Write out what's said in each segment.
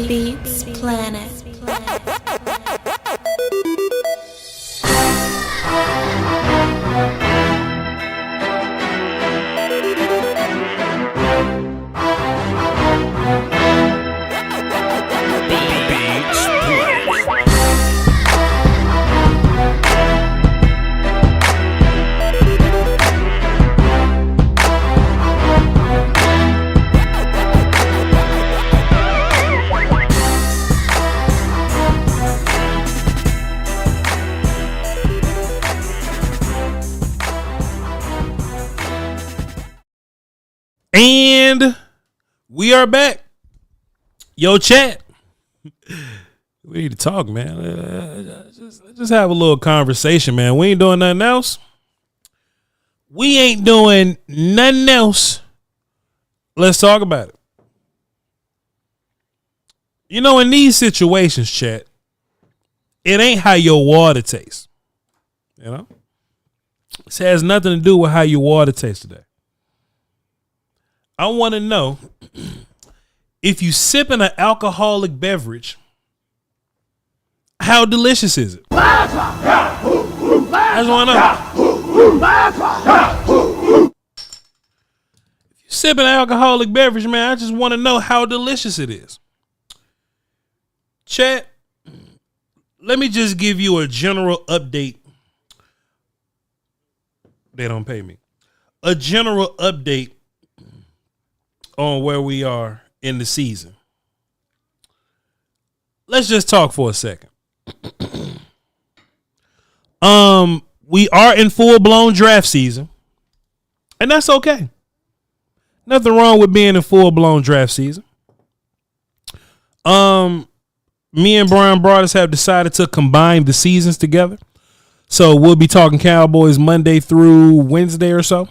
Beats Planet. And we are back. Yo, chat. We need to talk, man. Just have a little conversation, man. We ain't doing nothing else. Let's talk about it. You know, in these situations, chat, it ain't how your water tastes. You know? This has nothing to do with how your water tastes today. I want to know if you sipping an alcoholic beverage, how delicious is it? I just want to know. If you sipping an alcoholic beverage, man, I just want to know how delicious it is. Chat, let me just give you a general update. They don't pay me. A general update on where we are in the season. Let's just talk for a second. We are in full-blown draft season, and that's okay. Nothing wrong with being in full-blown draft season. Me and Brian Broadus have decided to combine the seasons together. So we'll be talking Cowboys Monday through Wednesday or so.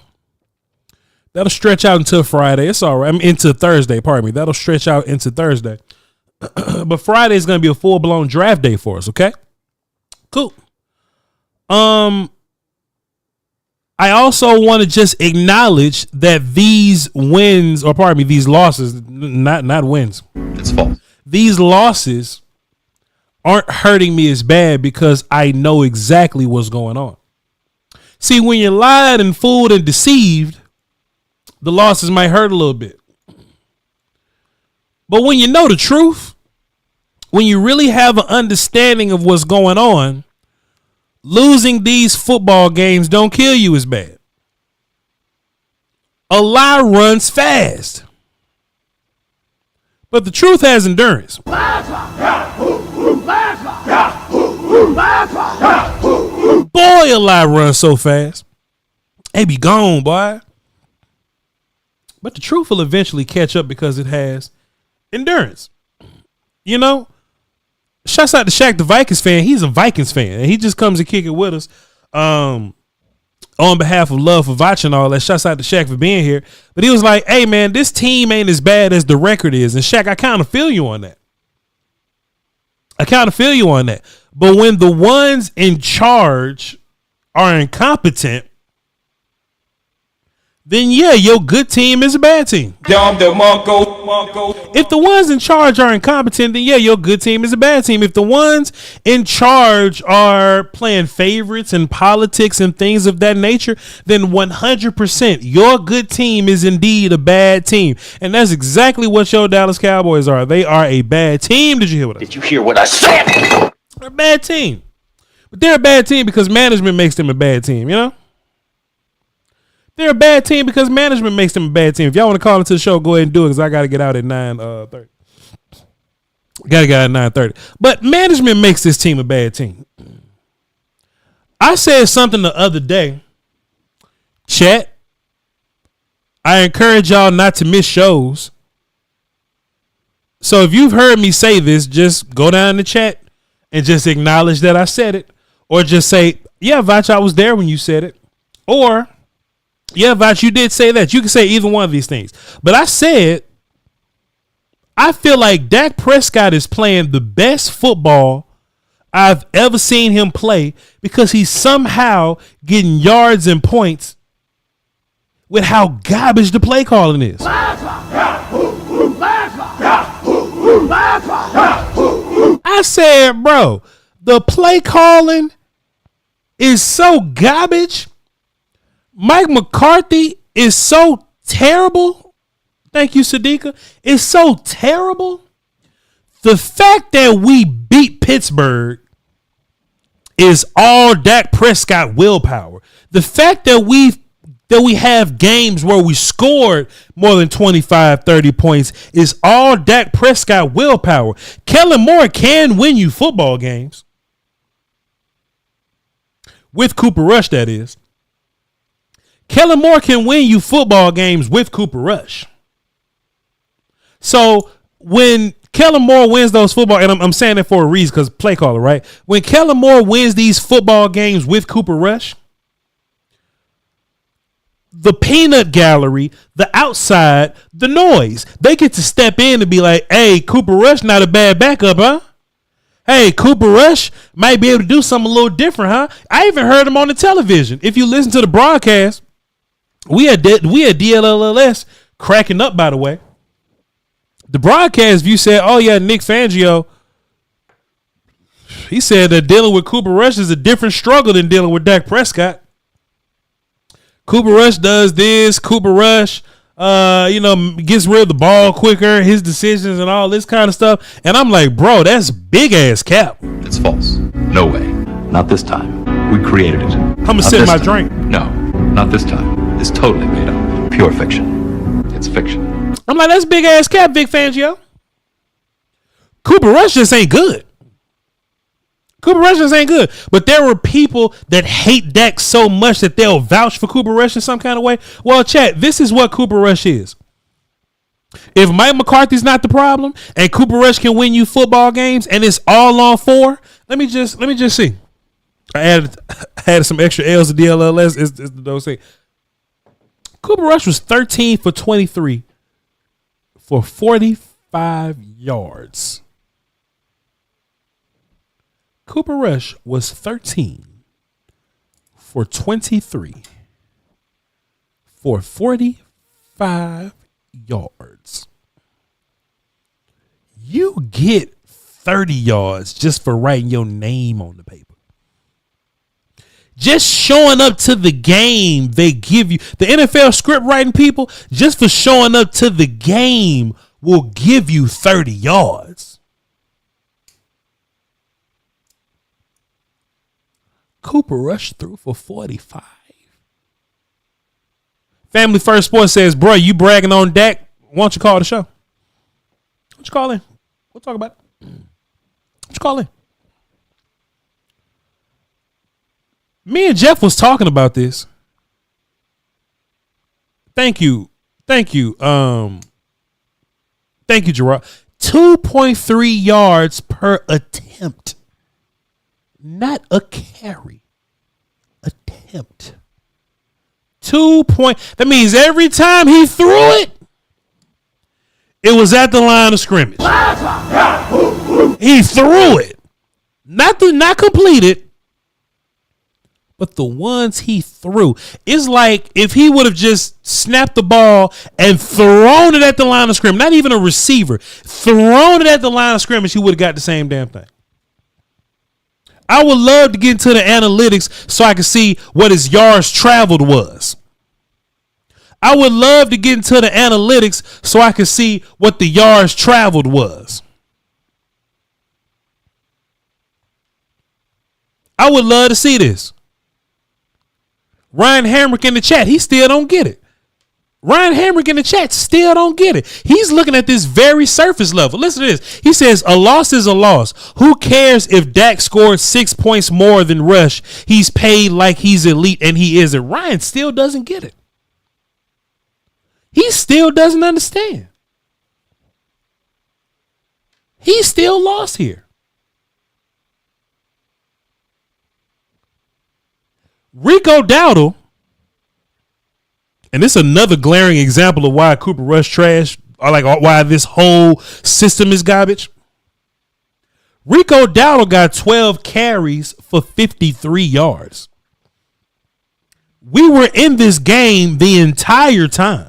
That'll stretch out until Friday. It's all right. I mean, into Thursday, pardon me. That'll stretch out into Thursday. But Friday is going to be a full-blown draft day for us, okay? Cool. I also want to just acknowledge that these wins, or pardon me, these losses, not wins. It's false. These losses aren't hurting me as bad because I know exactly what's going on. See, when you're lied and fooled and deceived, the losses might hurt a little bit. But when you know the truth, when you really have an understanding of what's going on, losing these football games don't kill you as bad. A lie runs fast, but the truth has endurance. Boy, a lie runs so fast. They be gone, boy. But the truth will eventually catch up because it has endurance. You know? Shouts out to Shaq, the Vikings fan. He's a Vikings fan. And he just comes and kick it with us. On behalf of love for Voch and all that. Shouts out to Shaq for being here. But he was like, hey, man, this team ain't as bad as the record is. And Shaq, I kind of feel you on that. But when the ones in charge are incompetent, then yeah, your good team is a bad team. If the ones in charge are incompetent, then yeah, your good team is a bad team. If the ones in charge are playing favorites and politics and things of that nature, then 100% your good team is indeed a bad team. And that's exactly what your Dallas Cowboys are. They are a bad team. Did you hear what I said? Did you hear what I said? They're a bad team. But they're a bad team because management makes them a bad team, you know? They're a bad team because management makes them a bad team. If y'all want to call into the show, go ahead and do it because I got to get out at 9:30. Got to get out at 9:30. But management makes this team a bad team. I said something the other day. Chat, I encourage y'all not to miss shows. So if you've heard me say this, just go down in the chat and just acknowledge that I said it. Or just say, yeah, Voch, I was there when you said it. Or, yeah, Voch, you did say that. You can say either one of these things. But I said, I feel like Dak Prescott is playing the best football I've ever seen him play because he's somehow getting yards and points with how garbage the play calling is. I said, bro, the play calling is so garbage. Mike McCarthy is so terrible. Thank you, Sadiqa. It's so terrible. The fact that we beat Pittsburgh is all Dak Prescott willpower. The fact that we have games where we scored more than 25, 30 points is all Dak Prescott willpower. Kellen Moore can win you football games. With Cooper Rush, that is. Kellen Moore can win you football games with Cooper Rush. So when Kellen Moore wins those football, and I'm saying that for a reason because play caller, right? When Kellen Moore wins these football games with Cooper Rush, the peanut gallery, the outside, the noise, they get to step in and be like, hey, Cooper Rush, not a bad backup, huh? Hey, Cooper Rush might be able to do something a little different, huh? I even heard him on the television. If you listen to the broadcast, we had DLLS cracking up, by the way. The broadcast view said, oh, yeah, Nick Fangio, he said that dealing with Cooper Rush is a different struggle than dealing with Dak Prescott. Cooper Rush does this. Cooper Rush, gets rid of the ball quicker, his decisions and all this kind of stuff. And I'm like, bro, that's big ass cap. It's false. No way. Not this time. We created it. I'm going to sip my drink. No, not this time. It's totally made up. Pure fiction. It's fiction. I'm like, that's big ass cap, Vic Fangio. Cooper Rush just ain't good. Cooper Rush just ain't good. But there were people that hate Dak so much that they'll vouch for Cooper Rush in some kind of way. Well, chat, this is what Cooper Rush is. If Mike McCarthy's not the problem and Cooper Rush can win you football games and it's all on four, let me just see. I added some extra L's to DLLS. It's the those thing. Cooper Rush was 13 for 23 for 45 yards. Cooper Rush was 13 for 23 for 45 yards. You get 30 yards just for writing your name on the paper. Just showing up to the game, they give you the NFL script writing people just for showing up to the game will give you 30 yards. Cooper Rush threw for 45. Family First Sports says, bro, you bragging on Dak? Why don't you call the show? Why don't you call in? We'll talk about it. Why don't you call in? Me and Jeff was talking about this. Thank you. Thank you, Gerard. 2.3 yards per attempt. Not a carry. Attempt. That means every time he threw it, it was at the line of scrimmage. He threw it. Not completed, but the ones he threw. It's like if he would have just snapped the ball and thrown it at the line of scrimmage, not even a receiver, thrown it at the line of scrimmage, he would have got the same damn thing. I would love to get into the analytics so I could see what his yards traveled was. I would love to get into the analytics so I could see what the yards traveled was. I would love to see this. Ryan Hamrick in the chat, he still don't get it. Ryan Hamrick in the chat still don't get it. He's looking at this very surface level. Listen to this. He says, a loss is a loss. Who cares if Dak scored 6 points more than Rush? He's paid like he's elite and he isn't. Ryan still doesn't get it. He still doesn't understand. He's still lost here. Rico Dowdle, and this is another glaring example of why Cooper Rush trash, or like why this whole system is garbage. Rico Dowdle got 12 carries for 53 yards. We were in this game the entire time.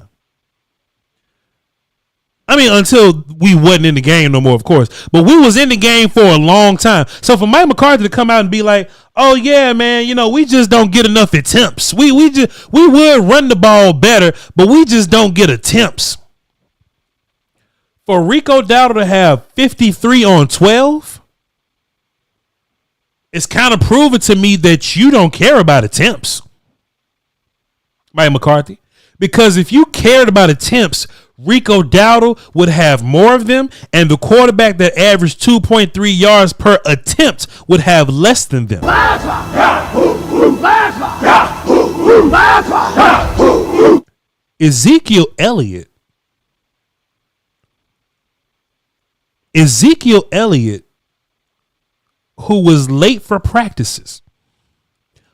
I mean, until we wasn't in the game no more, of course. But we was in the game for a long time. So for Mike McCarthy to come out and be like, oh, yeah, man, we just don't get enough attempts. We would run the ball better, but we just don't get attempts. For Rico Dowdle to have 53 on 12, it's kind of proving to me that you don't care about attempts, Mike McCarthy. Because if you cared about attempts, Rico Dowdle would have more of them, and the quarterback that averaged 2.3 yards per attempt would have less than them. Ezekiel Elliott, who was late for practices,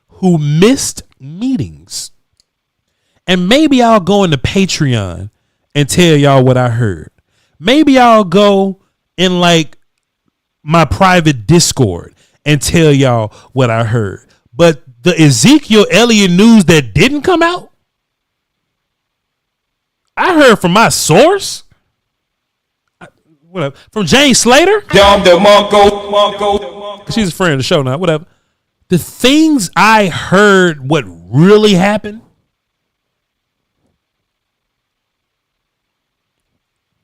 who missed meetings, and maybe I'll go into Patreon and tell y'all what I heard. Maybe I'll go in like my private Discord and tell y'all what I heard. But the Ezekiel Elliott news that didn't come out, I heard from my source, whatever, from Jane Slater. She's a friend of the show now, whatever. The things I heard, what really happened,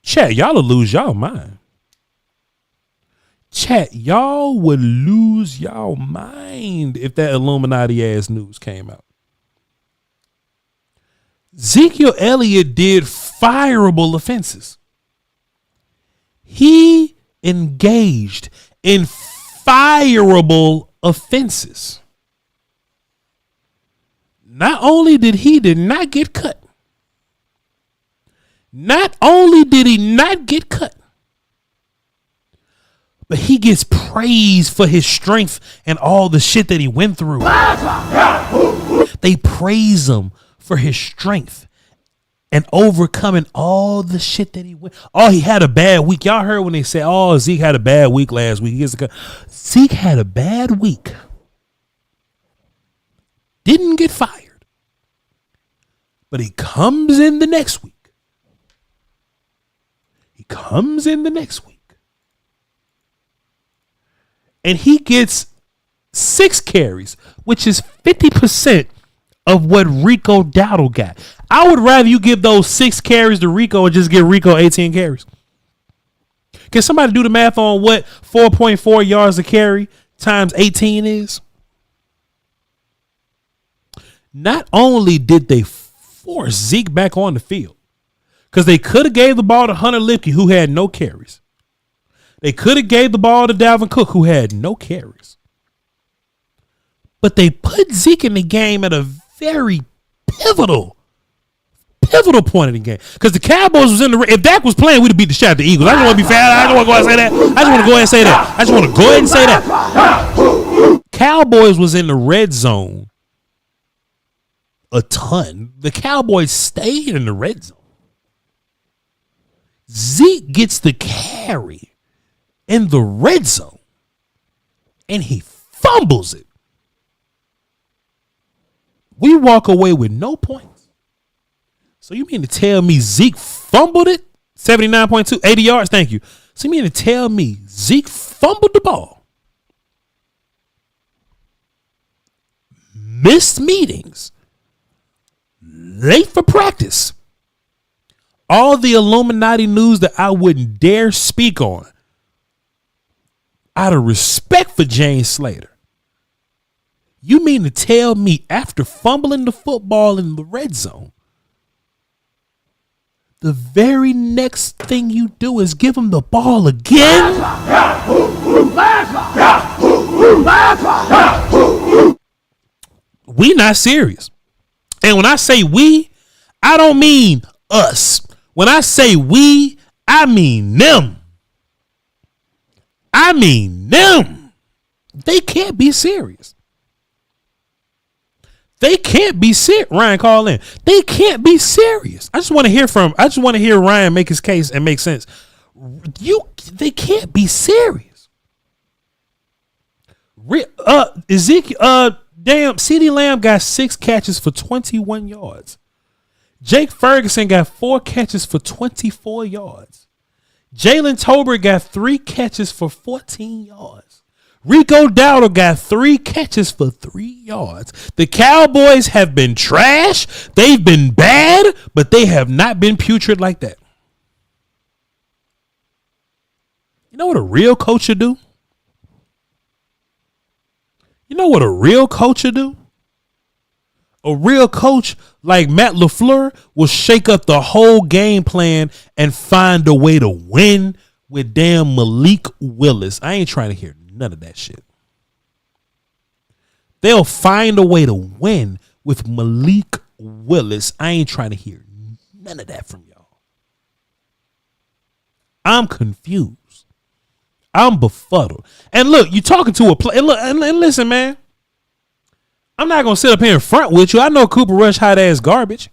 chat, y'all will lose y'all mind. Chat, y'all would lose y'all mind if that Illuminati ass news came out. Ezekiel Elliott did fireable offenses. He engaged in fireable offenses. Not only did he not get cut, not only did he not get cut, but he gets praised for his strength and all the shit that he went through. They praise him for his strength and overcoming all the shit that he went. Oh, he had a bad week. Y'all heard when they said, oh, Zeke had a bad week last week. Zeke had a bad week. Didn't get fired. But he comes in the next week. And he gets 6 carries, which is 50% of what Rico Dowdle got. I would rather you give those 6 carries to Rico and just give Rico 18 carries. Can somebody do the math on what 4.4 yards a carry times 18 is? not only did they force Zeke back on the field, because they could have gave the ball to Hunter Lipke, who had no carries. They could have gave the ball to Dalvin Cook, who had no carries. But they put Zeke in the game at a very pivotal point in the game. Because the Cowboys was in the, if Dak was playing, we'd have beat the shit out of the Eagles. I just want to be fair. I don't want to go ahead and say that. I just want to go ahead and say that. I just want to go ahead and say that. Cowboys was in the red zone a ton. The Cowboys stayed in the red zone. Zeke gets the carry in the red zone and he fumbles it. We walk away with no points. So you mean to tell me Zeke fumbled it? 79.2, 80 yards. Thank you. So you mean to tell me Zeke fumbled the ball? Missed meetings. Late for practice. All the Illuminati news that I wouldn't dare speak on. Out of respect for James Slater. You mean to tell me after fumbling the football in the red zone, the very next thing you do is give him the ball again? We not serious. And when I say we, I don't mean us. When I say we, I mean them. I mean them. They can't be serious. They can't be serious. Ryan, call in. They can't be serious. I just want to hear Ryan make his case and make sense. They can't be serious. Ezekiel, CeeDee Lamb got 6 catches for 21 yards. Jake Ferguson got 4 catches for 24 yards. Jalen Tolbert got 3 catches for 14 yards. Rico Dowdle got 3 catches for 3 yards. The Cowboys have been trash. They've been bad, but they have not been putrid like that. You know what a real coach should do? You know what a real coach should do? A real coach like Matt LaFleur will shake up the whole game plan and find a way to win with damn Malik Willis. I ain't trying to hear none of that shit. They'll find a way to win with Malik Willis. I ain't trying to hear none of that from y'all. I'm confused. I'm befuddled. And look, you talking to a player. And listen, man. I'm not gonna sit up here in front with you. I know Cooper Rush hot ass garbage.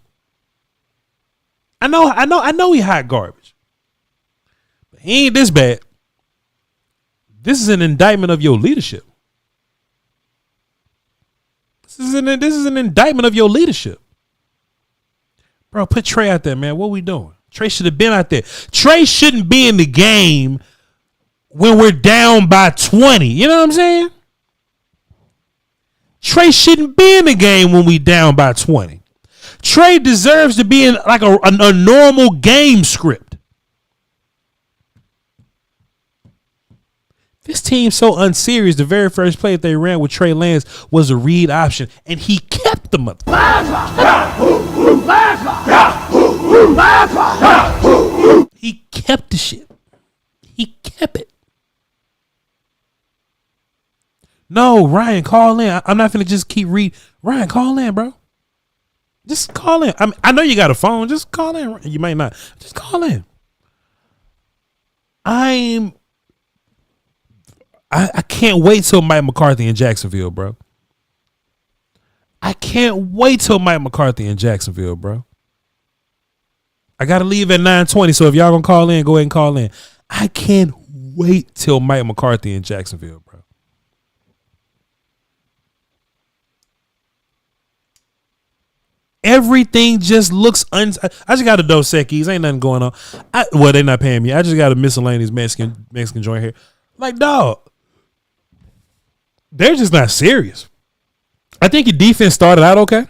I know he hot garbage. But he ain't this bad. This is an indictment of your leadership. This is an indictment of your leadership. Bro, put Trey out there, man. What we doing? Trey should have been out there. Trey shouldn't be in the game when we're down by 20. You know what I'm saying? Trey shouldn't be in the game when we down by 20. Trey deserves to be in like a normal game script. This team's so unserious. The very first play that they ran with Trey Lance was a read option, and he kept the mother. He kept the shit. He kept it. No, Ryan, call in. I'm not finna just keep reading. Ryan, call in, bro. Just call in. I know you got a phone. Just call in. You might not. Just call in. I can't wait till Mike McCarthy in Jacksonville, bro. I can't wait till Mike McCarthy in Jacksonville, bro. I got to leave at 9:20, so if y'all gonna call in, go ahead and call in. I can't wait till Mike McCarthy in Jacksonville, bro. Everything just looks I just got a Dos Equis. Ain't nothing going on. Well, they not paying me. I just got a miscellaneous Mexican joint here. Like, dog, they're just not serious. I think your defense started out okay.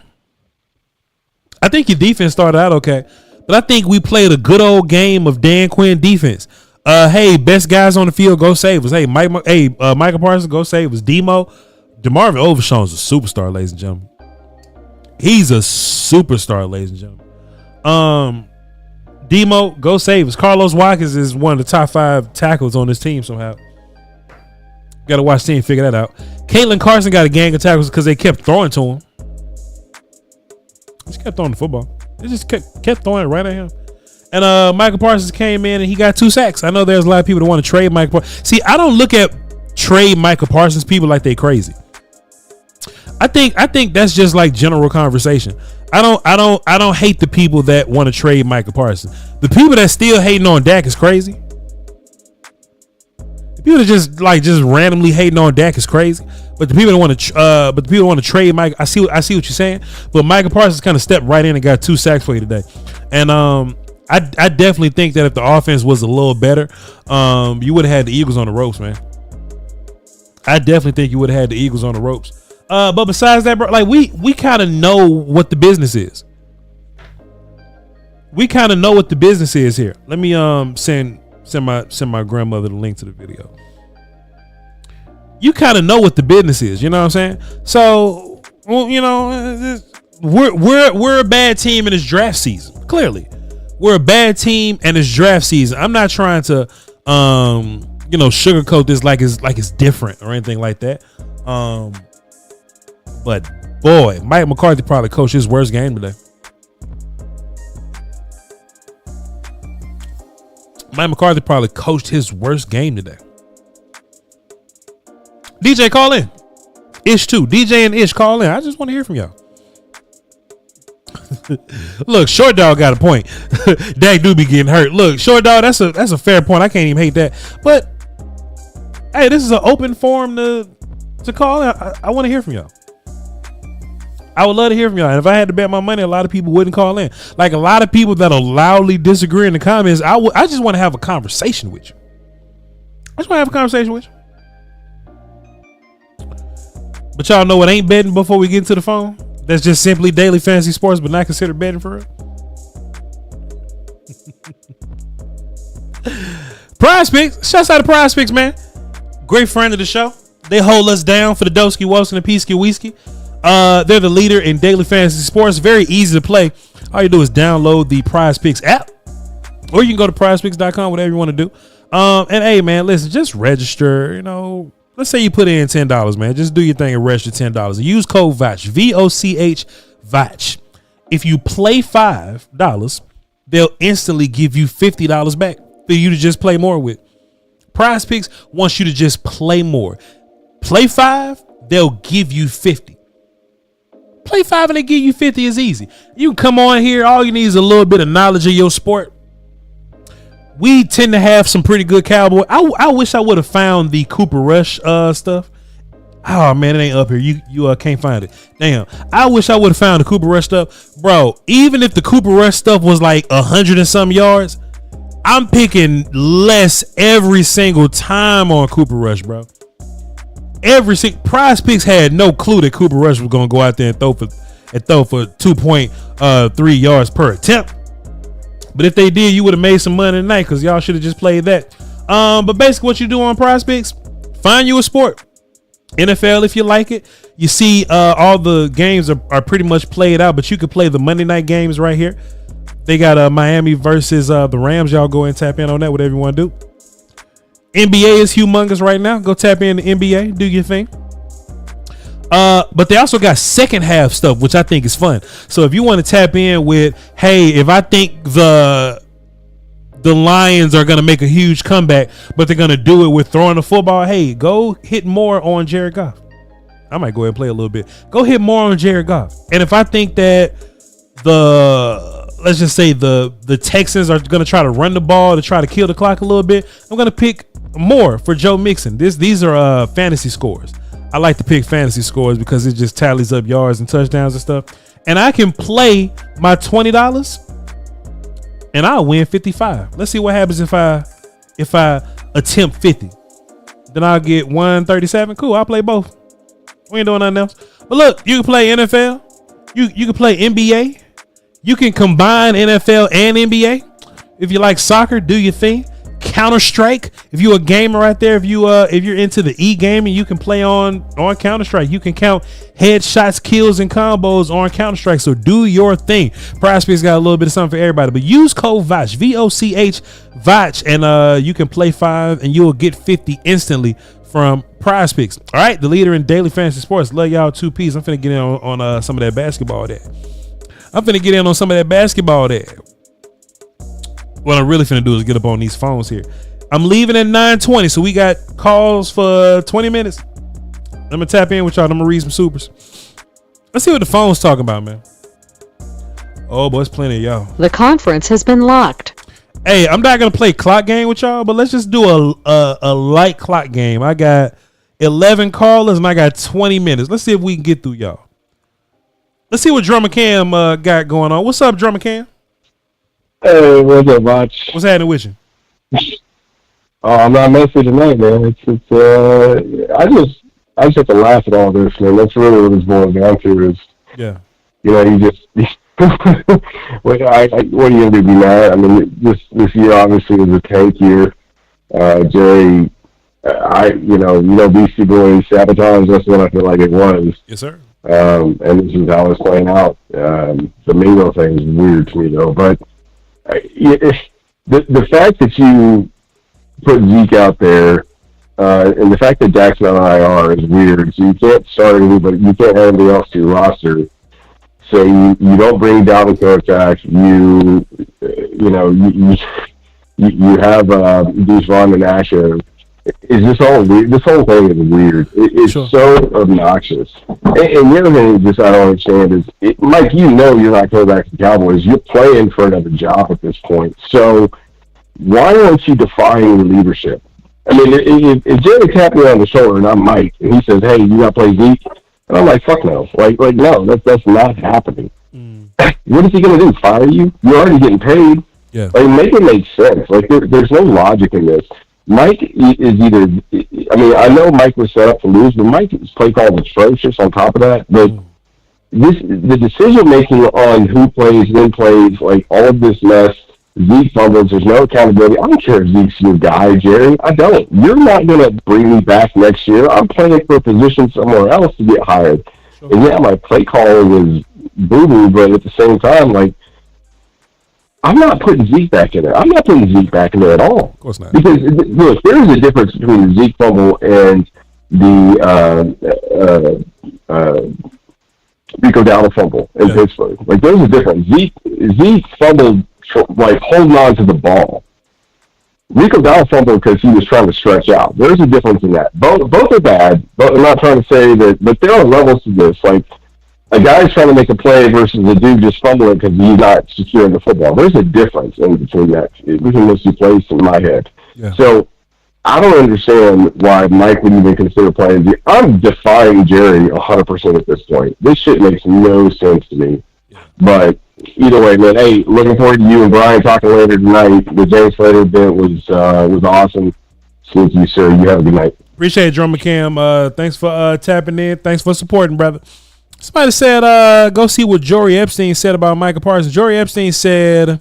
But I think we played a good old game of Dan Quinn defense. Hey, best guys on the field, go save us. Hey, Michael Parsons, go save us. DeMarvin Overshown's a superstar, ladies and gentlemen. He's a superstar, ladies and gentlemen. Demo, go save us. Carlos Watkins is one of the top 5 tackles on this team somehow. Got to watch the team figure that out. Caitlin Carson got a gang of tackles because they kept throwing to him. Just kept throwing the football. They just kept throwing it right at him. And Michael Parsons came in and he got 2 sacks. I know there's a lot of people that want to trade Michael Parsons. See, I don't look at trade Michael Parsons people like they crazy. I think that's just like general conversation. I don't hate the people that want to trade Michael Parsons. The people that still hating on Dak is crazy. The people that just randomly hating on Dak is crazy. But the people that want to trade Mike, I see what you're saying. But Michael Parsons kind of stepped right in and got 2 sacks for you today. And I definitely think that if the offense was a little better, you would have had the Eagles on the ropes, man. I definitely think you would have had the Eagles on the ropes. But besides that, bro, like we kind of know what the business is. We kind of know what the business is here. Let me send my grandmother the link to the video. You kind of know what the business is, you know what I'm saying? So, well, you know, we're a bad team in this draft season. Clearly, we're a bad team and it's draft season. I'm not trying to sugarcoat this like it's different or anything like that. But boy, Mike McCarthy probably coached his worst game today. Mike McCarthy probably coached his worst game today. DJ, call in. Ish too. DJ and Ish, call in. I just want to hear from y'all. Look, Short Dog got a point. Dak do be getting hurt. Look, Short Dog, that's a fair point. I can't even hate that. But hey, this is an open forum to call in. I want to hear from y'all. I would love to hear from y'all. And if I had to bet my money, a lot of people wouldn't call in. Like a lot of people that'll loudly disagree in the comments. I just want to have a conversation with you. I just want to have a conversation with you. But y'all know it ain't betting before we get into the phone. That's just simply daily fantasy sports, but not considered betting for real. Prize Picks. Shouts out to Prize Picks, man. Great friend of the show. They hold us down for the Doski Woski and the Peasky Whiskey. They're the leader in daily fantasy sports. Very easy to play. All you do is download the Prize Picks app, or you can go to prizepicks.com, whatever you want to do. And hey, man, listen, just register. You know, let's say you put in $10, man. Just do your thing and register $10. Use code VOCH, VOCH, VOCH. If you play $5, they'll instantly give you $50 back for you to just play more with. Prize Picks wants you to just play more. Play $5, they'll give you $50. Play $5 and they give you $50 is easy. You can come on here. All you need is a little bit of knowledge of your sport. We tend to have some pretty good Cowboys. I wish I would have found the Cooper Rush stuff. Oh man, it ain't up here. You can't find it. Damn. I wish I would have found the Cooper Rush stuff, bro. Even if the Cooper Rush stuff was like 100 and some yards, I'm picking less every single time on Cooper Rush, bro. Every single Prize Picks had no clue that Cooper Rush was gonna go out there and throw for 2.3 yards per attempt. But if they did, you would have made some money tonight because y'all should have just played that. But basically, what you do on Prize Picks, find you a sport. NFL, if you like it. You see, all the games are pretty much played out, but you could play the Monday night games right here. They got Miami versus the Rams. Y'all go and tap in on that, whatever you want to do. NBA is humongous right now. Go tap in the NBA, do your thing. But they also got second half stuff, which I think is fun. So if you want to tap in with, hey, if I think the Lions are going to make a huge comeback, but they're going to do it with throwing the football, hey, go hit more on Jared Goff. I might go ahead and play a little bit. Go hit more on Jared Goff. And if I think that let's just say the Texans are going to try to run the ball to try to kill the clock a little bit, I'm going to pick more for Joe Mixon. These are fantasy scores. I like to pick fantasy scores because it just tallies up yards and touchdowns and stuff. And I can play my $20 and I'll win 55. Let's see what happens if I attempt 50. Then I'll get 137. Cool, I'll play both. We ain't doing nothing else. But look, you can play NFL. You can play NBA. You can combine NFL and NBA. If you like soccer, do your thing. Counter-Strike. If you're a gamer out there, if you're into the e-gaming, you can play on Counter-Strike. You can count headshots, kills, and combos on Counter-Strike. So do your thing. PrizePicks got a little bit of something for everybody. But use code VOCH, VOCH, VOCH, and you can play 5 and you'll get 50 instantly from PrizePicks. All right, the leader in daily fantasy sports. Love y'all 2Ps. I'm finna get in on some of that basketball there. What I'm really finna do is get up on these phones here. I'm leaving at 9:20, so we got calls for 20 minutes. I'm gonna tap in with y'all. I'm gonna read some supers. Let's see what the phone's talking about, man. Oh boy, it's plenty of y'all. The conference has been locked. Hey, I'm not gonna play clock game with y'all, but let's just do a light clock game. I got 11 callers and I got 20 minutes. Let's see if we can get through y'all. Let's see what Drummer Cam got going on. What's up, Drummer Cam? Hey, what's up, Voch? What's happening with you? I'm not messing tonight, man. I just have to laugh at all this, man. That's really what it's boiling down to is, yeah. You know, you just, what are you going to do, be mad? I mean, this year obviously was a tank year. Jerry, BC Boy sabotage, that's what I feel like it was. Yes, sir. And this is how it's playing out. The Mingo thing is weird to me, though, but the fact that you put Zeke out there, and the fact that Jackson on IR is weird. So you can't start anybody, you can't have anybody else to your roster. So you don't bring Dalvin Cook back. You have these Von and Asher. Is this all weird? This whole thing is weird. It's sure. So obnoxious. And the other thing I don't understand is, Mike, you're not going back to the Cowboys. You're playing for another job at this point. So why aren't you defying the leadership? I mean, if Jerry tapped me on the shoulder and I'm Mike, and he says, "Hey, you got to play Zeke," and I'm like, "Fuck no!" Like no, that's not happening. What is he going to do? Fire you? You're already getting paid. Yeah. Like, make it make sense. Like there's no logic in this. Mike is either, I mean, I know Mike was set up to lose, but Mike's play call was atrocious on top of that. But the decision making on who plays, when plays, like all of this mess, Zeke fumbles, there's no accountability. I don't care if Zeke's your guy, Jerry. I don't. You're not going to bring me back next year. I'm playing for a position somewhere else to get hired. Sure. And yeah, my play call was boo-boo, but at the same time, like, I'm not putting Zeke back in there. I'm not putting Zeke back in there at all. Of course not. Because, look, there is a difference between the Zeke fumble and the Rico Dowdle fumble in Pittsburgh. Like, there's a difference. Zeke fumbled, like, holding on to the ball. Rico Dowdle fumbled because he was trying to stretch out. There's a difference in that. Both are bad. I'm not trying to say that, but there are levels to this. Like, a guy's trying to make a play versus a dude just fumbling because he's not securing the football. There's a difference in between those two plays in my head. Yeah. So I don't understand why Mike would even consider playing. I'm defying Jerry 100% at this point. This shit makes no sense to me. Yeah. But either way, man, hey, looking forward to you and Brian talking later tonight. The James Slater bit was awesome. Thank you, sir. You have a good night. Appreciate it, Drummer Cam. Thanks for tapping in. Thanks for supporting, brother. Somebody said, go see what Jory Epstein said about Micah Parsons. Jory Epstein said,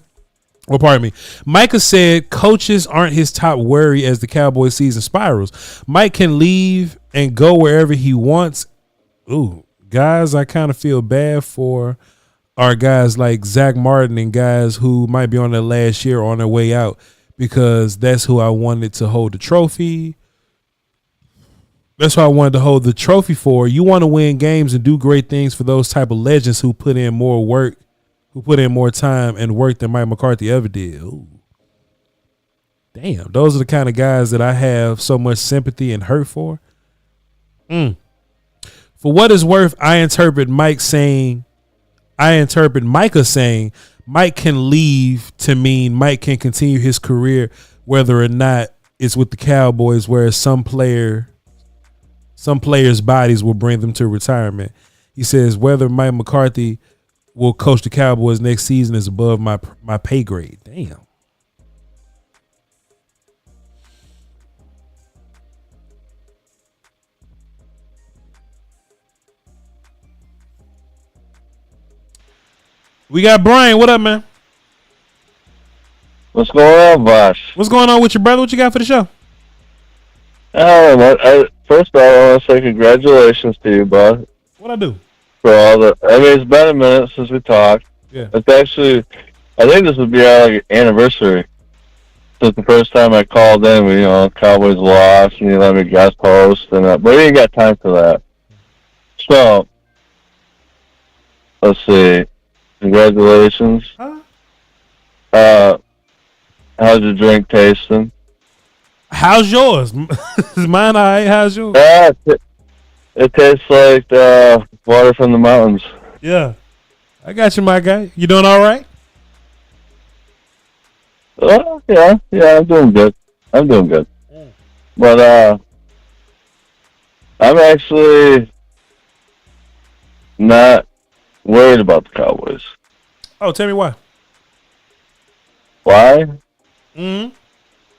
Micah said coaches aren't his top worry as the Cowboys season spirals. Mike can leave and go wherever he wants. Ooh, guys, I kind of feel bad for are guys like Zach Martin and guys who might be on their last year or on their way out because that's who I wanted to hold the trophy. That's why I wanted to hold the trophy for. You want to win games and do great things for those type of legends who put in more work, who put in more time and work than Mike McCarthy ever did. Ooh. Damn, those are the kind of guys that I have so much sympathy and hurt for. For what it's worth, I interpret Micah saying Mike can leave to mean Mike can continue his career whether or not it's with the Cowboys, whereas some players' bodies will bring them to retirement. He says whether Mike McCarthy will coach the Cowboys next season is above my pay grade. Damn. We got Brian. What up, man? What's going on, Voch? What's going on with your brother? What you got for the show? First of all, I want to say congratulations to you, bud. What I do? For all the, I mean, it's been a minute since we talked. Yeah. It's actually, I think this would be our anniversary. Since the first time I called in, Cowboys lost, and you let me guest host, but we didn't got time for that. So, let's see. Congratulations. Huh? How's your drink tasting? How's yours? Is mine all right? How's yours? It tastes like water from the mountains. Yeah. I got you, my guy. You doing all right? Yeah, I'm doing good. But I'm actually not worried about the Cowboys. Oh, tell me why. Why? Mm-hmm.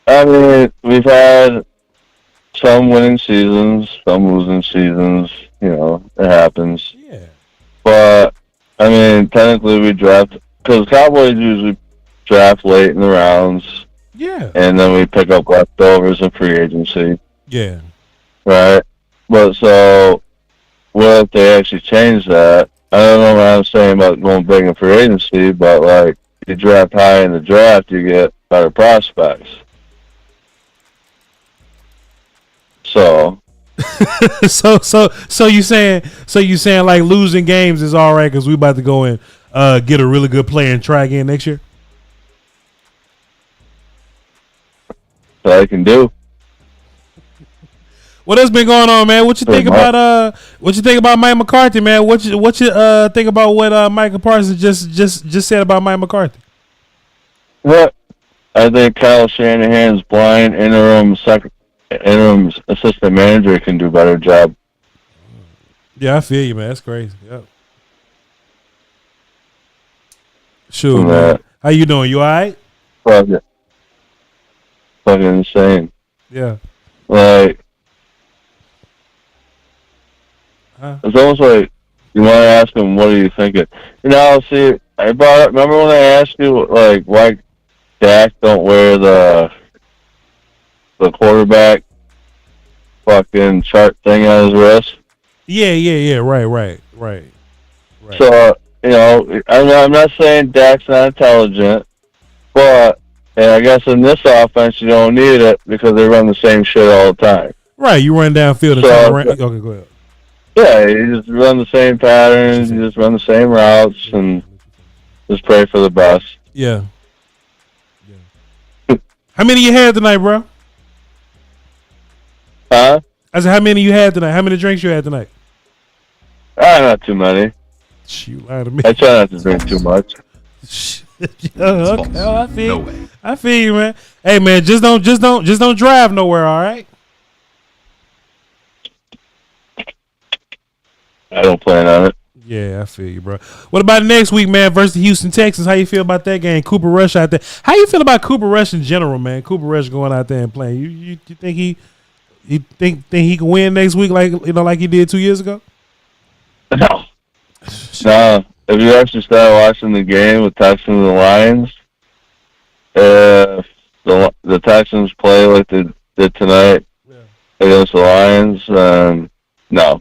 I mean, we've had some winning seasons, some losing seasons. It happens. Yeah. But I mean, technically, we draft because Cowboys usually draft late in the rounds. Yeah. And then we pick up leftovers in free agency. Yeah. Right. But so, what if they actually change that? I don't know what I'm saying about going big in free agency, but like you draft high in the draft, you get better prospects. So. so you saying like losing games is all right because we about to go and get a really good player and try again next year? That I can do. What else been going on, man? What you think about Mike McCarthy, man? What you think about what Michael Parsons just said about Mike McCarthy? What? I think Kyle Shanahan's blind interim assistant manager can do a better job. Yeah, I feel you, man. That's crazy. Yep. Sure, man. How you doing? You all right? Fucking insane. Yeah. Like, it's almost like you want to ask him, what are you thinking? See, I brought up, remember when I asked you, like, why Dak don't wear the quarterback fucking chart thing on his wrist? Yeah. Right. So, I'm not saying Dak's not intelligent, but, and I guess in this offense you don't need it because they run the same shit all the time. Right, you run downfield and turn around. Okay, go ahead. Yeah, you just run the same patterns, you just run the same routes, and just pray for the best. Yeah. How many you had tonight, bro? Huh? I said, how many you had tonight? How many drinks you had tonight? Not too many. You lied to me. I try not to drink too much. Okay, I feel you, man. Hey, man, just don't drive nowhere, all right? I don't plan on it. Yeah, I feel you, bro. What about next week, man, versus the Houston Texans? How you feel about that game? Cooper Rush out there. How you feel about Cooper Rush in general, man? Cooper Rush going out there and playing. You think he think he can win next week like he did 2 years ago? No. No. If you actually start watching the game with Texans and Lions, if the Texans play like they did tonight against the Lions, no.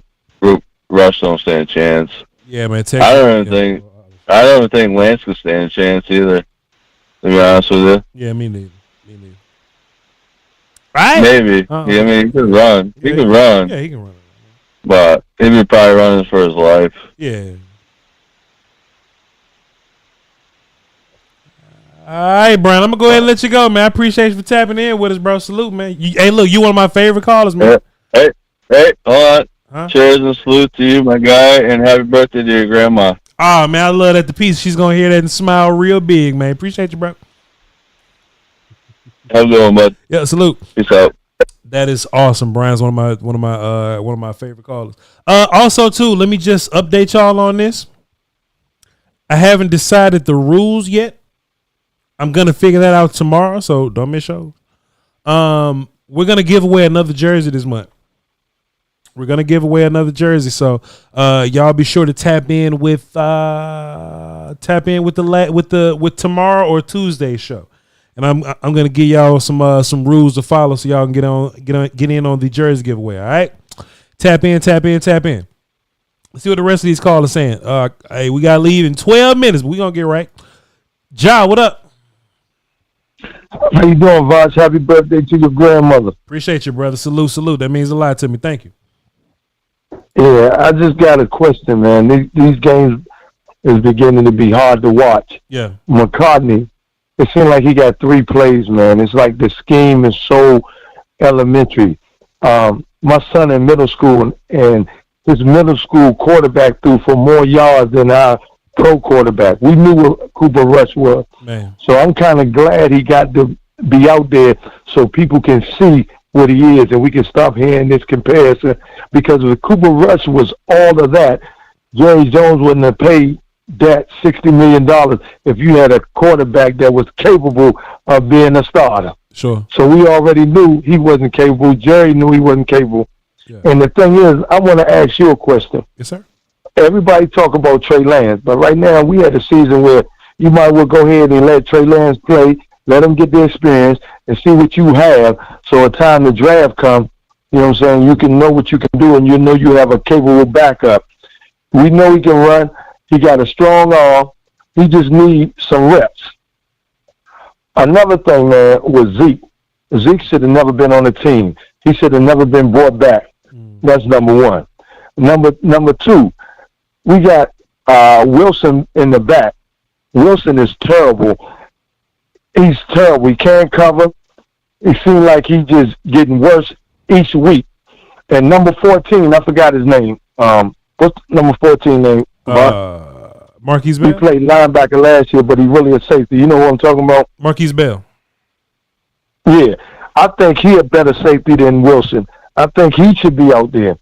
Rush don't stand a chance. Yeah, man. I don't even think Lance could stand a chance either. To be honest with you. Yeah, me neither. Right? Maybe. I mean, he can run. He can run. Yeah, he can run. But he'd be probably running for his life. Yeah. All right, Brian. I'm gonna go ahead and let you go, man. I appreciate you for tapping in with us, bro. Salute, man. Hey, look, you one of my favorite callers, man. Hey, hold on. Huh? Cheers and salute to you, my guy, and happy birthday to your grandma. Oh, man, I love that the piece. She's gonna hear that and smile real big, man. Appreciate you, bro. Have a good one, bud. Yeah, salute. Peace out. That is awesome. Brian's one of my favorite callers. Also, too, let me just update y'all on this. I haven't decided the rules yet. I'm gonna figure that out tomorrow, so don't miss shows. We're gonna give away another jersey this month. We're gonna give away another jersey, so y'all be sure to tap in with tomorrow or Tuesday's show, and I'm gonna give y'all some rules to follow so y'all can get in on the jersey giveaway. All right, tap in. Let's see what the rest of these callers saying. Hey, we gotta leave in 12 minutes, but we gonna get right. Ja, what up? How you doing, Voch? Happy birthday to your grandmother. Appreciate you, brother. Salute. That means a lot to me. Thank you. Yeah, I just got a question, man. These games is beginning to be hard to watch. Yeah. McCarthy, it seems like he got 3 plays, man. It's like the scheme is so elementary. My son in middle school, and his middle school quarterback threw for more yards than our pro quarterback. We knew what Cooper Rush was. Man. So I'm kind of glad he got to be out there so people can see what he is, and we can stop hearing this comparison. Because if Cooper Rush was all of that, Jerry Jones wouldn't have paid that $60 million if you had a quarterback that was capable of being a starter. Sure. So we already knew he wasn't capable. Jerry knew he wasn't capable. Yeah. And the thing is, I want to ask you a question. Yes, sir. Everybody talk about Trey Lance, but right now we had a season where you might well go ahead and let Trey Lance play, let him get the experience, and see what you have. So at time the draft comes, you know what I'm saying, you can know what you can do, and you know you have a capable backup. We know he can run. He got a strong arm. He just needs some reps. Another thing, man, was Zeke. Zeke should have never been on the team. He should have never been brought back. That's number one. Number two, we got Wilson in the back. Wilson is terrible. He's terrible. He can't cover. It seems like he's just getting worse each week. And number 14, I forgot his name. What's number 14 name? Marquise He Bell. played linebacker last year, but he really a safety. You know what I'm talking about? Marquise Bell. Yeah. I think he a better safety than Wilson. I think he should be out there.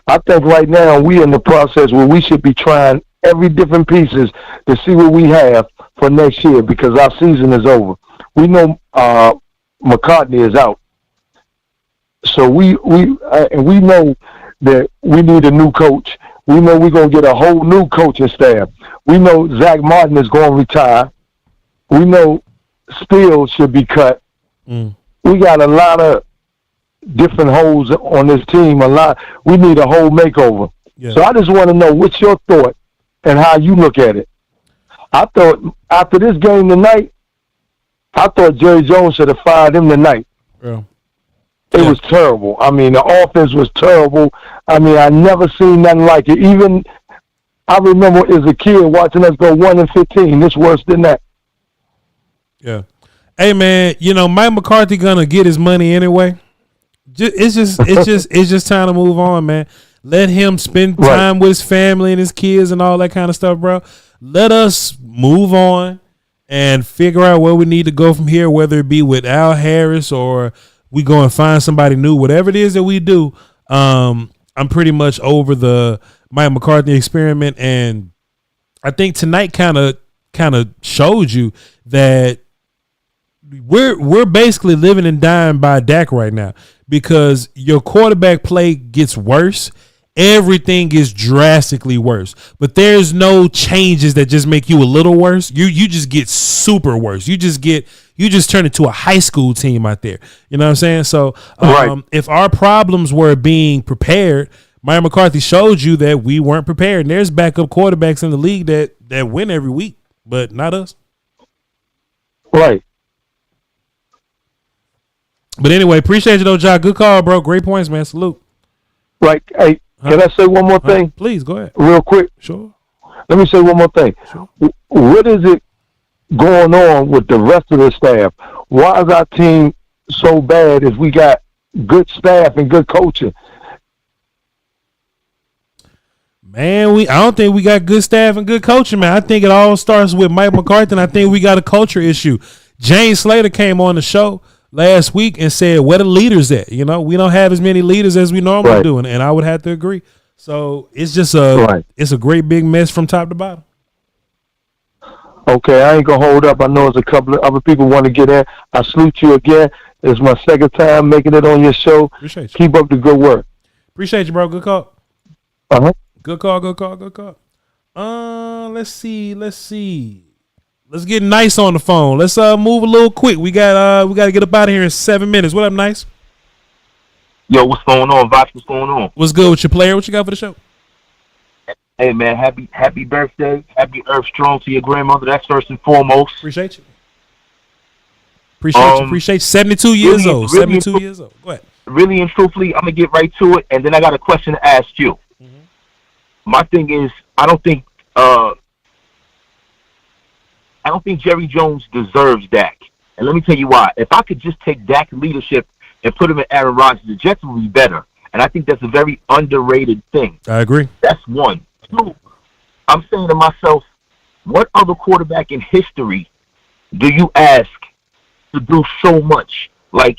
I think right now we in the process where we should be trying every different pieces to see what we have for next year, because our season is over. We know McCarthy is out. So we know that we need a new coach. We know we're going to get a whole new coaching staff. We know Zach Martin is going to retire. We know Steele should be cut. We got a lot of different holes on this team. We need a whole makeover. Yeah. So I just want to know what's your thought and how you look at it. I thought after this game tonight, I thought Jerry Jones should have fired him tonight. Yeah. It was terrible. I mean, the offense was terrible. I mean, I never seen nothing like it. Even I remember as a kid watching us go 1-15. It's worse than that. Yeah. Hey man, you know Mike McCarthy gonna get his money anyway. It's just time to move on, man. Let him spend time with his family and his kids and all that kind of stuff, bro. Let us move on and figure out where we need to go from here, whether it be with Al Harris or we go and find somebody new. Whatever it is that we do, I'm pretty much over the Mike McCarthy experiment, and I think tonight kind of showed you that we're basically living and dying by Dak right now, because your quarterback play gets worse. Everything is drastically worse, but there's no changes that just make you a little worse. You just get super worse. You just turn into a high school team out there. You know what I'm saying? So if our problems were being prepared, Mike McCarthy showed you that we weren't prepared. And there's backup quarterbacks in the league that win every week, but not us. Right. But anyway, appreciate you though, Ja. Good call, bro. Great points, man. Salute. Right. Hey, can I say one more thing? Please go ahead. Real quick. Sure. Let me say one more thing. Sure. What is it going on with the rest of the staff? Why is our team so bad if we got good staff and good coaching? Man, I don't think we got good staff and good coaching, man. I think it all starts with Mike McCarthy, and I think we got a culture issue. James Slater came on the show last week and said, where the leaders at? You know, we don't have as many leaders as we normally do, and I would have to agree. So it's just it's a great big mess from top to bottom. Okay, I ain't gonna hold up. I know there's a couple of other people want to get in. I salute you again. It's my second time making it on your show. Appreciate you. Keep up the good work. Appreciate you, bro. Good call. Uh-huh. Good call. Let's see. Let's get Nice on the phone. Let's move a little quick. We got to get up out of here in 7 minutes. What up, Nice? Yo, what's going on, Voch? What's going on? What's good with your player? What you got for the show? Hey, man, happy birthday. Happy Earth Strong to your grandmother. That's first and foremost. Appreciate you. Appreciate you. 72 years old. 72 years old. Go ahead. Really and truthfully, I'm going to get right to it, and then I got a question to ask you. Mm-hmm. My thing is, I don't think Jerry Jones deserves Dak. And let me tell you why. If I could just take Dak's leadership and put him in Aaron Rodgers, the Jets would be better. And I think that's a very underrated thing. I agree. That's one. Two, I'm saying to myself, what other quarterback in history do you ask to do so much, like,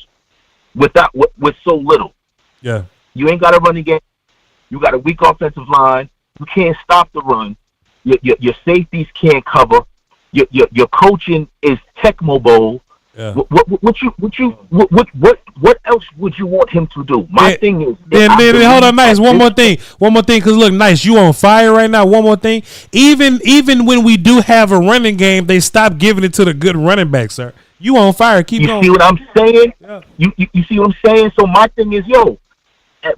with so little? Yeah. You ain't got a running game. You got a weak offensive line. You can't stop the run. Your safeties can't cover. Your coaching is Tecmo Bowl. Yeah. What else would you want him to do? My thing is, hold on, Nice. One more thing, because look, Nice, you on fire right now. One more thing. Even when we do have a running game, they stop giving it to the good running back, sir. You on fire? Keep going. You see what I'm saying? Yeah. You see what I'm saying? So my thing is, at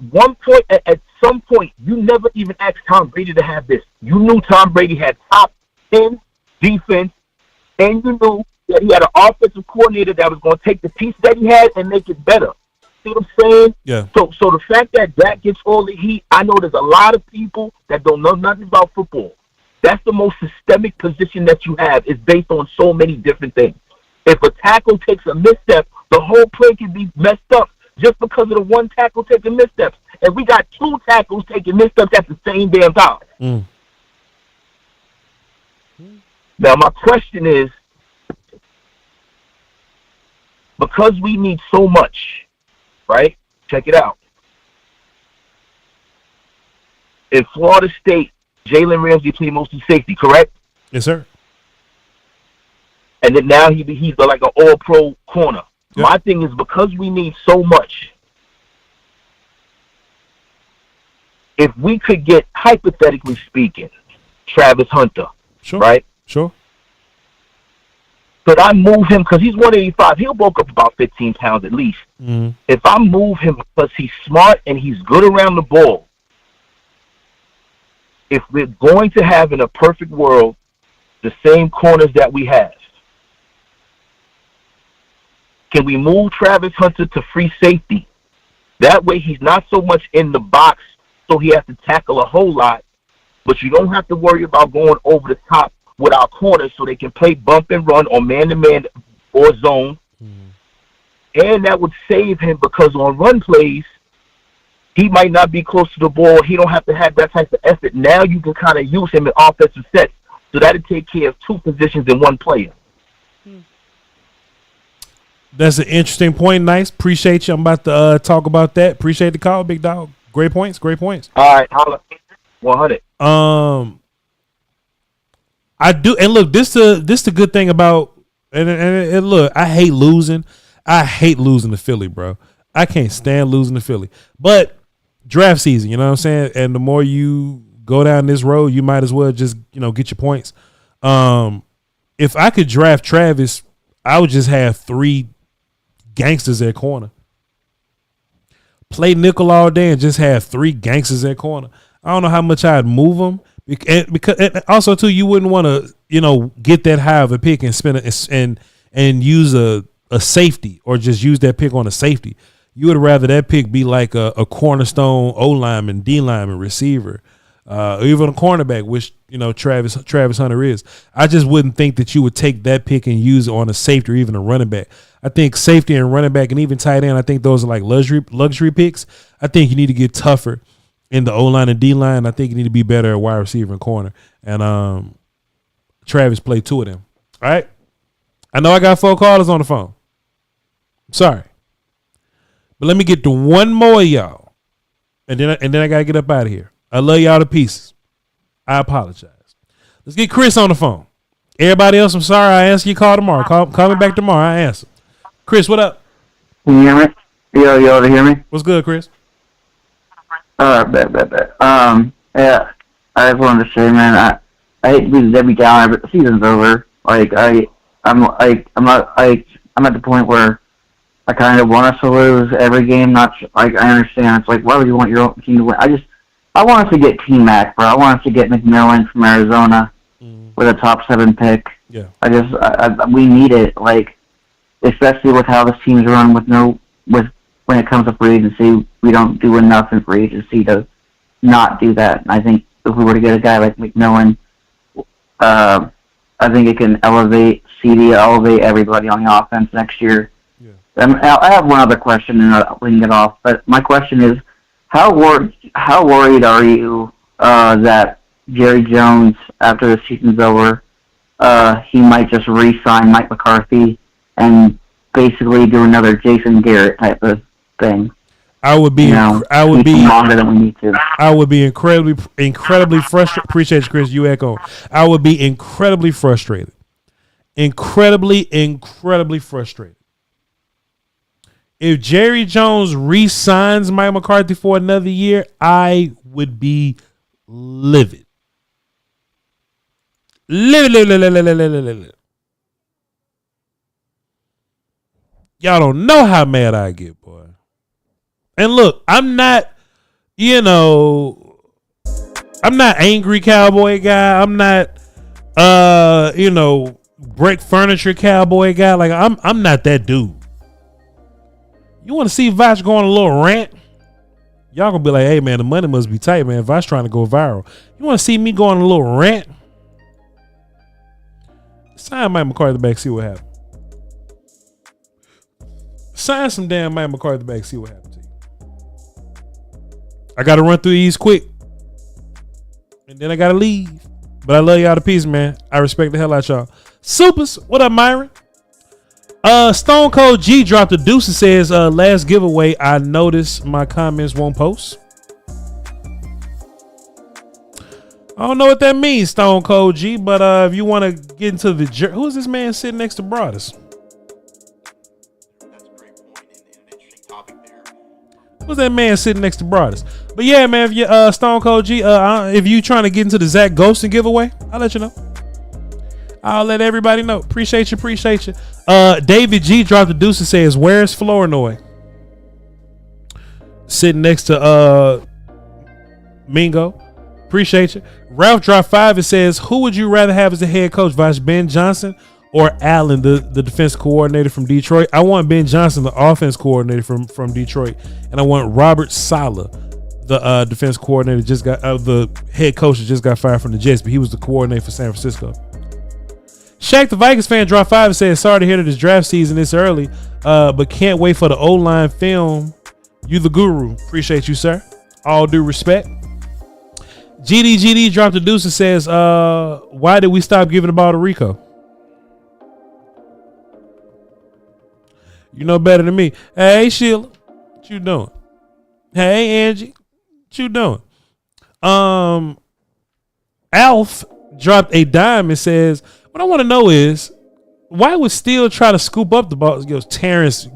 some point, you never even asked Tom Brady to have this. You knew Tom Brady had top 10 defense, and you knew that he had an offensive coordinator that was going to take the piece that he had and make it better. See what I'm saying? Yeah. So the fact that Dak gets all the heat, I know there's a lot of people that don't know nothing about football. That's the most systemic position that you have. Is based on so many different things. If a tackle takes a misstep, the whole play can be messed up just because of the one tackle taking missteps. And we got two tackles taking missteps at the same damn time. Mm. Now, my question is, because we need so much, right? Check it out. In Florida State, Jalen Ramsey played mostly safety, correct? Yes, sir. And then now he's like an all-pro corner. Yep. My thing is, because we need so much, if we could get, hypothetically speaking, Travis Hunter, sure, right? Sure. Could I move him, because he's 185, he'll bulk up about 15 pounds at least. Mm-hmm. If I move him because he's smart and he's good around the ball, if we're going to have in a perfect world the same corners that we have, can we move Travis Hunter to free safety? That way he's not so much in the box, so he has to tackle a whole lot, but you don't have to worry about going over the top with our corners so they can play bump and run or man-to-man or zone. And that would save him because on run plays, he might not be close to the ball. He don't have to have that type of effort. Now you can kind of use him in offensive sets. So that'll take care of two positions in one player. That's an interesting point. Nice. Appreciate you. I'm about to talk about that. Appreciate the call, big dog. Great points. Great points. All right. Holla. 100. I do. And look, this the good thing about, and look, I hate losing. I hate losing to Philly, bro. I can't stand losing to Philly. But draft season, you know what I'm saying? And the more you go down this road, you might as well just, get your points. If I could draft Travis, I would just have 3 gangsters at corner. Play nickel all day and just have 3 gangsters at corner. I don't know how much I'd move them. Because also, too, you wouldn't want to, get that high of a pick and spend it and use a safety or just use that pick on a safety. You would rather that pick be like a cornerstone O lineman, D lineman, receiver, or even a cornerback, which Travis Hunter is. I just wouldn't think that you would take that pick and use it on a safety or even a running back. I think safety and running back and even tight end, I think those are like luxury picks. I think you need to get tougher in the O line and D line. I think you need to be better at wide receiver and corner. And Travis played 2 of them. All right. I know I got 4 callers on the phone. Sorry. But let me get to one more of y'all. And then I gotta get up out of here. I love y'all to pieces. I apologize. Let's get Chris on the phone. Everybody else, I'm sorry. I answer your call tomorrow. Call me back tomorrow. I answer. Chris, what up? Can you hear me? Yo, to hear me? What's good, Chris? Bet. Yeah, I just wanted to say, man, I hate to do this every time, but the season's over. I'm at the point where I kind of want us to lose every game. Not like I understand. It's like, why would you want your own team to win? I want us to get T-Mac, bro. I want us to get McMillan from Arizona with a top 7 pick. Yeah. We need it. Like, especially with how this team's run when it comes to free agency, we don't do enough in free agency to not do that. And I think if we were to get a guy like McMillan, I think it can elevate everybody on the offense next year. Yeah. I have one other question, and we can get off. But my question is, how worried are you that Jerry Jones, after the season's over, he might just re-sign Mike McCarthy and basically do another Jason Garrett type of thing? I would be longer than we need to. I would be incredibly frustrated. Appreciate you, Chris. You echo. I would be incredibly frustrated. Incredibly frustrated. If Jerry Jones re-signs Mike McCarthy for another year, I would be livid. Livid. Y'all don't know how mad I get, boy. And look, I'm not angry Cowboy guy. I'm not, break furniture Cowboy guy. Like I'm not that dude. You want to see Voch go on a little rant? Y'all gonna be like, hey man, the money must be tight, man. Voch trying to go viral. You want to see me go on a little rant? Sign Mike McCarthy back, see what happens. Sign some damn Mike McCarthy back, see what happens. I got to run through these quick. And then I got to leave. But I love y'all to peace, man. I respect the hell out y'all. Supers, what up, Myron? Stone Cold G dropped a deuce and says, last giveaway, I noticed my comments won't post. I don't know what that means, Stone Cold G, but if you want to get into the... Who is this man sitting next to Broadus? Who's that man sitting next to Broadus? But yeah, man, if you Stone Cold G, if you trying to get into the Zach Ghosting giveaway, I'll let you know. I'll let everybody know. Appreciate you. David G dropped the deuce and says, where's Flournoy? Sitting next to Mingo. Appreciate you. Ralph dropped 5 and says, who would you rather have as a head coach, Voch, Ben Johnson or Allen, the defense coordinator from Detroit? I want Ben Johnson, the offense coordinator from Detroit, and I want Robert Saleh, the defense coordinator, the head coach that just got fired from the Jets, but he was the coordinator for San Francisco. Shaq, the Vikings fan, dropped 5 and said, sorry to hear that this draft season this early, but can't wait for the O-line film. You the guru. Appreciate you, sir. All due respect. GD dropped the deuce and says, why did we stop giving the ball to Rico? You know better than me. Hey, Sheila, what you doing? Hey, Angie, what you doing? Alf dropped a dime and says, what I want to know is, why would Steele try to scoop up the ball? Yo, Terrence,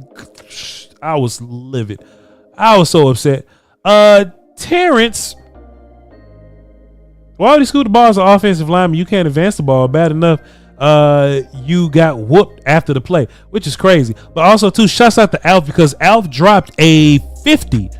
I was livid. I was so upset. Terrence, why would he scoop the ball as an offensive lineman? You can't advance the ball bad enough. You got whooped after the play, which is crazy. But also, too, shouts out to Alf because Alf dropped a 50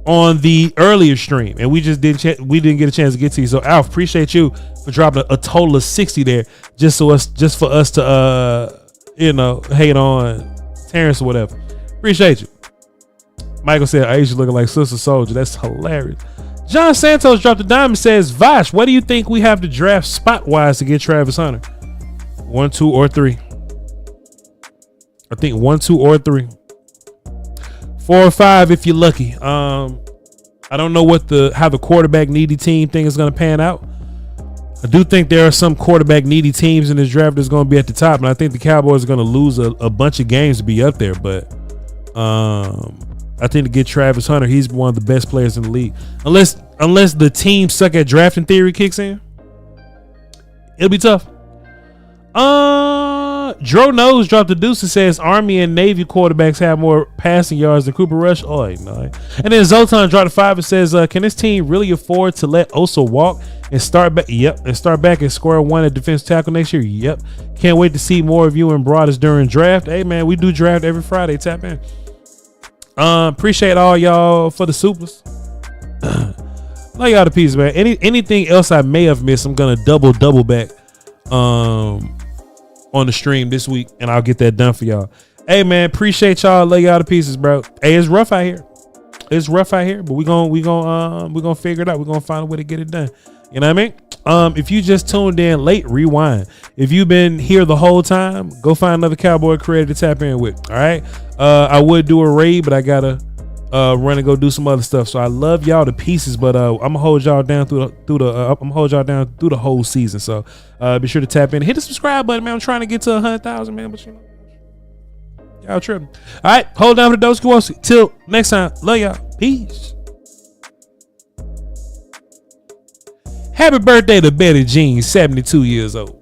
on the earlier stream, and we didn't get a chance to get to you. So, Alf, appreciate you for dropping a total of 60 there, just for us to hate on Terrence or whatever. Appreciate you. Michael said Aisha looking like Sister Soldier. That's hilarious. John Santos dropped a dime and says, Voch, what do you think we have to draft spot-wise to get Travis Hunter? 1, 2, or 3. I think 1, 2, or 3. 4 or 5 if you're lucky. I don't know how the quarterback needy team thing is going to pan out. I do think there are some quarterback needy teams in this draft that's going to be at the top, and I think the Cowboys are going to lose a bunch of games to be up there. But I think to get Travis Hunter, he's one of the best players in the league. Unless the team suck at drafting theory kicks in, it'll be tough. Dro Nose dropped the deuce and says Army and Navy quarterbacks have more passing yards than Cooper Rush. Oh, no. And then Zoltan dropped the 5 and says, can this team really afford to let Osa walk and start back? Yep. And start back at square one at defense tackle next year. Yep. Can't wait to see more of you and Broadus during draft. Hey, man, we do draft every Friday. Tap in. Appreciate all y'all for the supers. Love y'all to pieces, man. Anything else I may have missed, I'm gonna double back on the stream this week, and I'll get that done for y'all. Hey, man, appreciate y'all. Love y'all to pieces, bro. Hey, it's rough out here. But we gonna figure it out. We're gonna find a way to get it done. You know what I mean? If you just tuned in late, rewind. If you've been here the whole time, go find another Cowboy creator to tap in with. All right. I would do a raid, but I gotta run and go do some other stuff. So I love y'all to pieces, but I'm gonna hold y'all down through the whole season. So be sure to tap in, hit the subscribe button, man. I'm trying to get to 100,000, man. But you know, y'all tripping. All right, hold down for the dose. Till next time, love y'all. Peace. Happy birthday to Betty Jean, 72 years old.